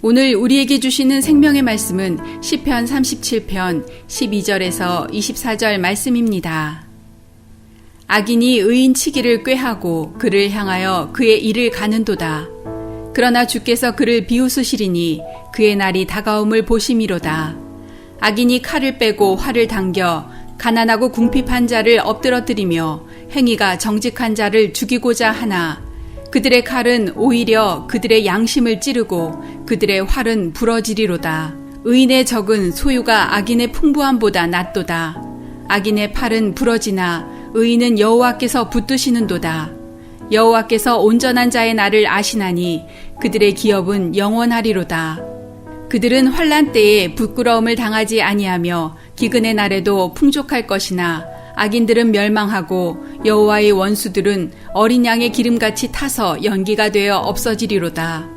오늘 우리에게 주시는 생명의 말씀은 시편 37편 12절에서 24절 말씀입니다. 악인이 의인 치기를 꾀하고 그를 향하여 그의 일을 가는도다. 그러나 주께서 그를 비웃으시리니 그의 날이 다가옴을 보심이로다. 악인이 칼을 빼고 활을 당겨 가난하고 궁핍한 자를 엎드러뜨리며 행위가 정직한 자를 죽이고자 하나 그들의 칼은 오히려 그들의 양심을 찌르고 그들의 활은 부러지리로다. 의인의 적은 소유가 악인의 풍부함보다 낫도다. 악인의 팔은 부러지나 의인은 여호와께서 붙드시는도다. 여호와께서 온전한 자의 날을 아시나니 그들의 기업은 영원하리로다. 그들은 환난 때에 부끄러움을 당하지 아니하며 기근의 날에도 풍족할 것이나 악인들은 멸망하고 여호와의 원수들은 어린 양의 기름같이 타서 연기가 되어 없어지리로다.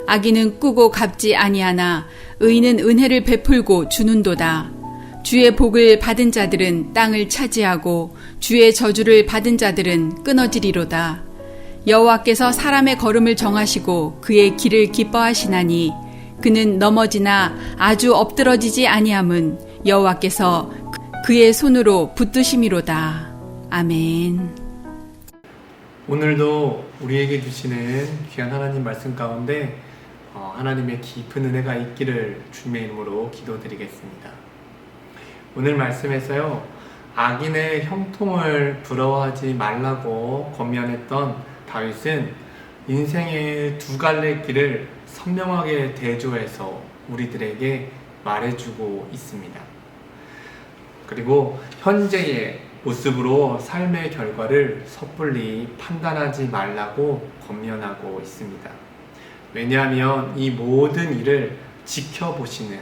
악인은 꾸고 갚지 아니하나 의인은 은혜를 베풀고 주는도다. 주의 복을 받은 자들은 땅을 차지하고 주의 저주를 받은 자들은 끊어지리로다. 여호와께서 사람의 걸음을 정하시고 그의 길을 기뻐하시나니 그는 넘어지나 아주 엎드러지지 아니함은 여호와께서 그의 손으로 붙드심이로다. 아멘. 오늘도 우리에게 주시는 귀한 하나님 말씀 가운데 하나님의 깊은 은혜가 있기를 주님의 이름으로 기도드리겠습니다. 오늘 말씀에서요, 악인의 형통을 부러워하지 말라고 권면했던 다윗은 인생의 두 갈래 길을 선명하게 대조해서 우리들에게 말해주고 있습니다. 그리고 현재의 모습으로 삶의 결과를 섣불리 판단하지 말라고 권면하고 있습니다. 왜냐하면 이 모든 일을 지켜보시는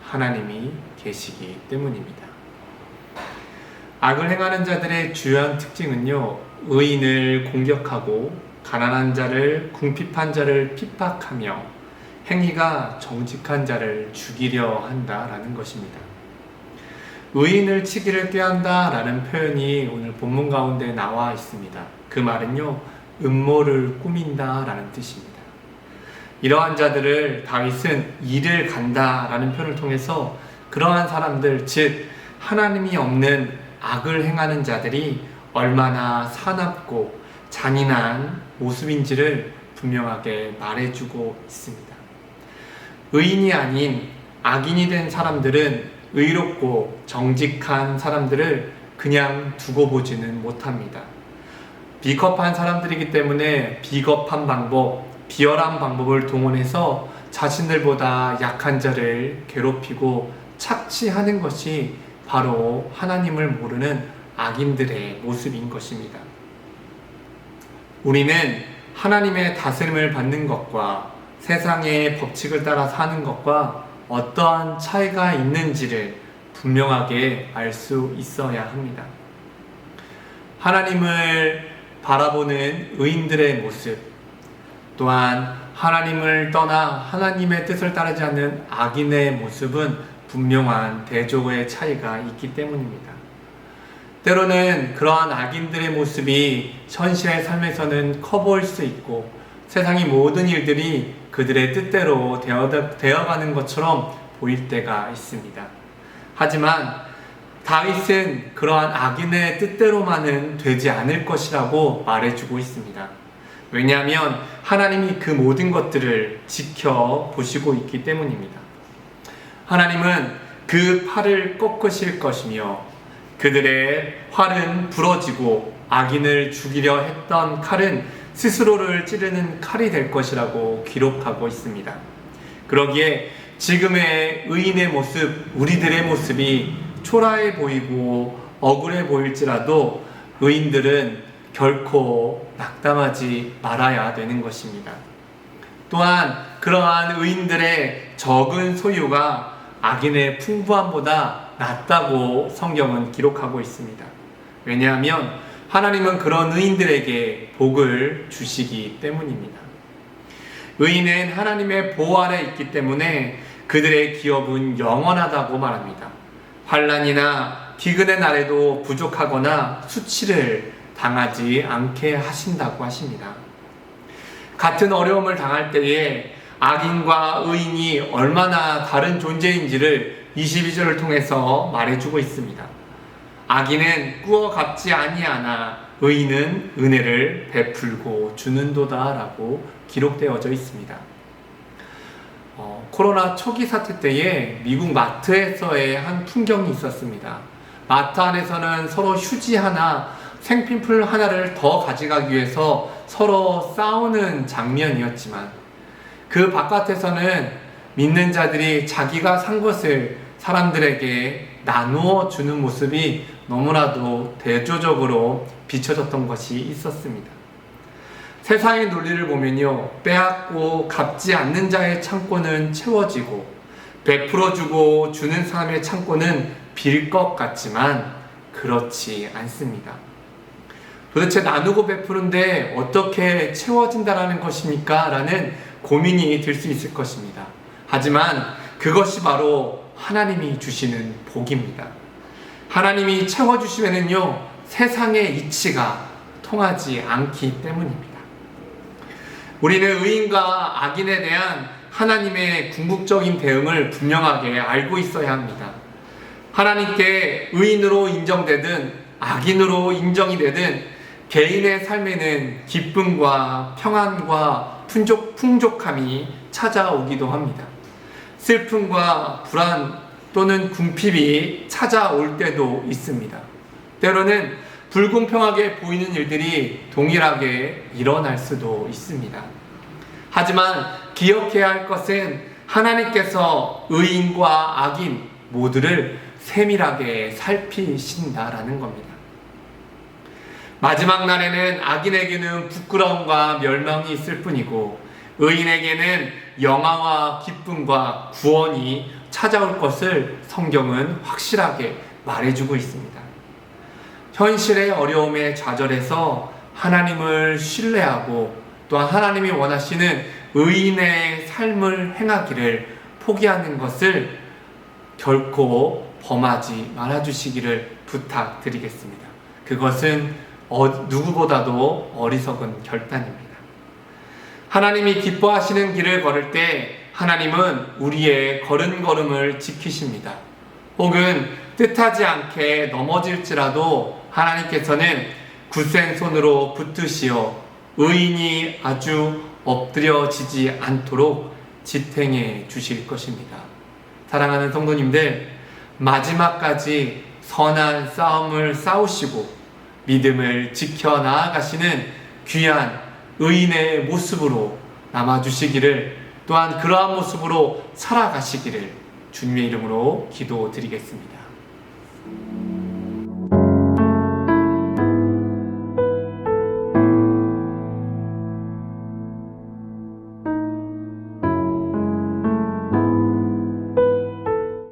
하나님이 계시기 때문입니다. 악을 행하는 자들의 주요한 특징은요, 의인을 공격하고 가난한 자를, 궁핍한 자를 핍박하며 행위가 정직한 자를 죽이려 한다라는 것입니다. 의인을 치기를 꾀한다 라는 표현이 오늘 본문 가운데 나와 있습니다. 그 말은요, 음모를 꾸민다 라는 뜻입니다. 이러한 자들을 다윗은 이를 간다 라는 표현을 통해서 그러한 사람들, 즉 하나님이 없는 악을 행하는 자들이 얼마나 사납고 잔인한 모습인지를 분명하게 말해주고 있습니다. 의인이 아닌 악인이 된 사람들은 의롭고 정직한 사람들을 그냥 두고 보지는 못합니다. 비겁한 사람들이기 때문에 비겁한 방법, 비열한 방법을 동원해서 자신들보다 약한 자를 괴롭히고 착취하는 것이 바로 하나님을 모르는 악인들의 모습인 것입니다. 우리는 하나님의 다스림을 받는 것과 세상의 법칙을 따라 사는 것과 어떠한 차이가 있는지를 분명하게 알 수 있어야 합니다. 하나님을 바라보는 의인들의 모습, 또한 하나님을 떠나 하나님의 뜻을 따르지 않는 악인의 모습은 분명한 대조의 차이가 있기 때문입니다. 때로는 그러한 악인들의 모습이 현실의 삶에서는 커 보일 수 있고 세상의 모든 일들이 그들의 뜻대로 되어가는 것처럼 보일 때가 있습니다. 하지만 다윗은 그러한 악인의 뜻대로만은 되지 않을 것이라고 말해주고 있습니다. 왜냐하면 하나님이 그 모든 것들을 지켜보시고 있기 때문입니다. 하나님은 그 팔을 꺾으실 것이며 그들의 활은 부러지고 악인을 죽이려 했던 칼은 스스로를 찌르는 칼이 될 것이라고 기록하고 있습니다. 그러기에 지금의 의인의 모습, 우리들의 모습이 초라해 보이고 억울해 보일지라도 의인들은 결코 낙담하지 말아야 되는 것입니다. 또한 그러한 의인들의 적은 소유가 악인의 풍부함보다 낫다고 성경은 기록하고 있습니다. 왜냐하면 하나님은 그런 의인들에게 복을 주시기 때문입니다. 의인은 하나님의 보호 아래 있기 때문에 그들의 기업은 영원하다고 말합니다. 환난이나 기근의 날에도 부족하거나 수치를 당하지 않게 하신다고 하십니다. 같은 어려움을 당할 때에 악인과 의인이 얼마나 다른 존재인지를 22절을 통해서 말해주고 있습니다. 악인은 꾸어 갚지 아니하나 의인은 은혜를 베풀고 주는도다 라고 기록되어져 있습니다. 코로나 초기 사태 때에 미국 마트에서의 한 풍경이 있었습니다. 마트 안에서는 서로 휴지 하나, 생필품 하나를 더 가져가기 위해서 서로 싸우는 장면이었지만 그 바깥에서는 믿는 자들이 자기가 산 것을 사람들에게 나누어 주는 모습이 너무나도 대조적으로 비춰졌던 것이 있었습니다. 세상의 논리를 보면요, 빼앗고 갚지 않는 자의 창고는 채워지고 베풀어주고 주는 사람의 창고는 빌 것 같지만 그렇지 않습니다. 도대체 나누고 베푸는데 어떻게 채워진다라는 것입니까? 라는 고민이 들 수 있을 것입니다. 하지만 그것이 바로 하나님이 주시는 복입니다. 하나님이 채워주시면은요, 세상의 이치가 통하지 않기 때문입니다. 우리는 의인과 악인에 대한 하나님의 궁극적인 대응을 분명하게 알고 있어야 합니다. 하나님께 의인으로 인정되든 악인으로 인정이 되든 개인의 삶에는 기쁨과 평안과 풍족함이 찾아오기도 합니다. 슬픔과 불안 또는 궁핍이 찾아올 때도 있습니다. 때로는 불공평하게 보이는 일들이 동일하게 일어날 수도 있습니다. 하지만 기억해야 할 것은 하나님께서 의인과 악인 모두를 세밀하게 살피신다라는 겁니다. 마지막 날에는 악인에게는 부끄러움과 멸망이 있을 뿐이고 의인에게는 영화와 기쁨과 구원이 찾아올 것을 성경은 확실하게 말해주고 있습니다. 현실의 어려움에 좌절해서 하나님을 신뢰하고 또한 하나님이 원하시는 의인의 삶을 행하기를 포기하는 것을 결코 범하지 말아주시기를 부탁드리겠습니다. 그것은 누구보다도 어리석은 결단입니다. 하나님이 기뻐하시는 길을 걸을 때 하나님은 우리의 걸음걸음을 지키십니다. 혹은 뜻하지 않게 넘어질지라도 하나님께서는 굳센 손으로 붙드시어 의인이 아주 엎드려지지 않도록 지탱해 주실 것입니다. 사랑하는 성도님들, 마지막까지 선한 싸움을 싸우시고 믿음을 지켜 나아가시는 귀한 의인의 모습으로 남아주시기를, 또한 그러한 모습으로 살아가시기를 주님의 이름으로 기도드리겠습니다.